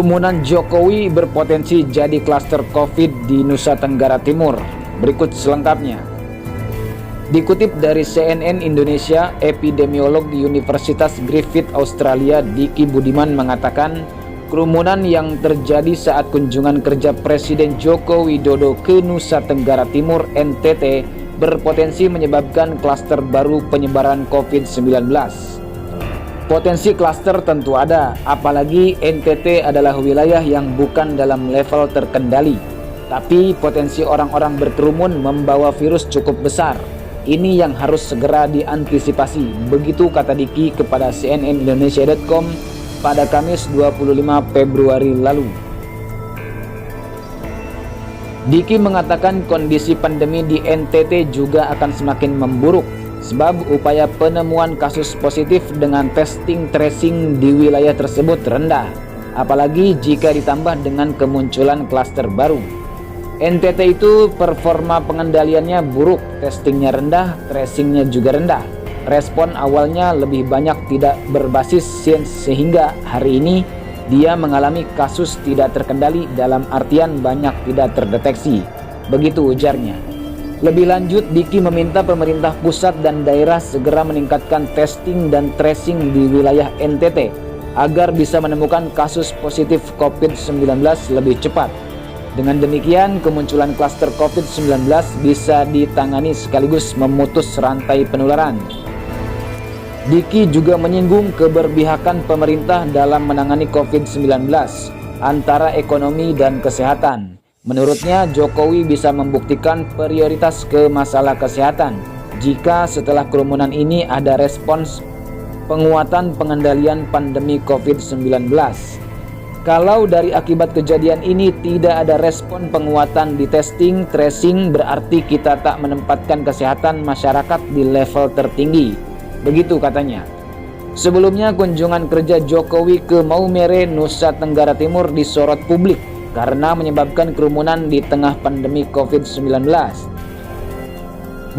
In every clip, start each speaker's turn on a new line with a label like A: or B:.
A: Kerumunan Jokowi berpotensi jadi klaster COVID di Nusa Tenggara Timur. Berikut selengkapnya. Dikutip dari CNN Indonesia, epidemiolog di Universitas Griffith Australia, Diki Budiman mengatakan, kerumunan yang terjadi saat kunjungan kerja Presiden Joko Widodo ke Nusa Tenggara Timur (NTT) berpotensi menyebabkan klaster baru penyebaran COVID-19. Potensi klaster tentu ada, apalagi NTT adalah wilayah yang bukan dalam level terkendali. Tapi potensi orang-orang berkerumun membawa virus cukup besar. Ini yang harus segera diantisipasi, begitu kata Diki kepada cnnindonesia.com pada Kamis 25 Februari lalu. Diki mengatakan kondisi pandemi di NTT juga akan semakin memburuk, sebab upaya penemuan kasus positif dengan testing tracing di wilayah tersebut rendah, apalagi jika ditambah dengan kemunculan klaster baru. NTT itu performa pengendaliannya buruk, testingnya rendah, tracingnya juga rendah. Respon awalnya lebih banyak tidak berbasis sains sehingga hari ini dia mengalami kasus tidak terkendali dalam artian banyak tidak terdeteksi. Begitu ujarnya. Lebih lanjut, Diki meminta pemerintah pusat dan daerah segera meningkatkan testing dan tracing di wilayah NTT agar bisa menemukan kasus positif COVID-19 lebih cepat. Dengan demikian, kemunculan klaster COVID-19 bisa ditangani sekaligus memutus rantai penularan. Diki juga menyinggung keberpihakan pemerintah dalam menangani COVID-19 antara ekonomi dan kesehatan. Menurutnya, Jokowi bisa membuktikan prioritas ke masalah kesehatan jika setelah kerumunan ini ada respons penguatan pengendalian pandemi COVID-19. Kalau dari akibat kejadian ini tidak ada respon penguatan di testing, tracing, berarti kita tak menempatkan kesehatan masyarakat di level tertinggi. Begitu katanya. Sebelumnya, kunjungan kerja Jokowi ke Maumere, Nusa Tenggara Timur disorot publik karena menyebabkan kerumunan di tengah pandemi COVID-19.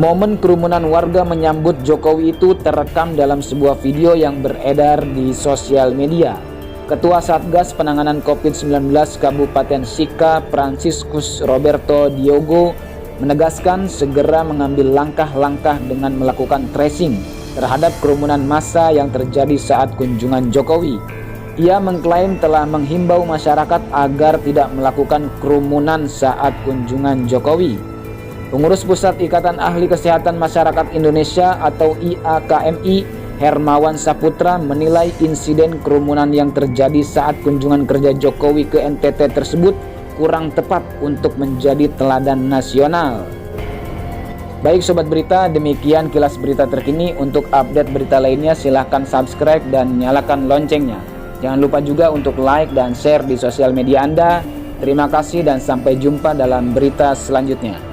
A: Momen kerumunan warga menyambut Jokowi itu terekam dalam sebuah video yang beredar di sosial media. Ketua Satgas Penanganan COVID-19 Kabupaten Sika, Franciscus Roberto Diogo, menegaskan segera mengambil langkah-langkah dengan melakukan tracing terhadap kerumunan massa yang terjadi saat kunjungan Jokowi. Ia mengklaim telah menghimbau masyarakat agar tidak melakukan kerumunan saat kunjungan Jokowi. Pengurus Pusat Ikatan Ahli Kesehatan Masyarakat Indonesia atau IAKMI, Hermawan Saputra, menilai insiden kerumunan yang terjadi saat kunjungan kerja Jokowi ke NTT tersebut kurang tepat untuk menjadi teladan nasional. Baik Sobat Berita, demikian kilas berita terkini. Untuk update berita lainnya silahkan subscribe dan nyalakan loncengnya. Jangan lupa juga untuk like dan share di sosial media Anda. Terima kasih dan sampai jumpa dalam berita selanjutnya.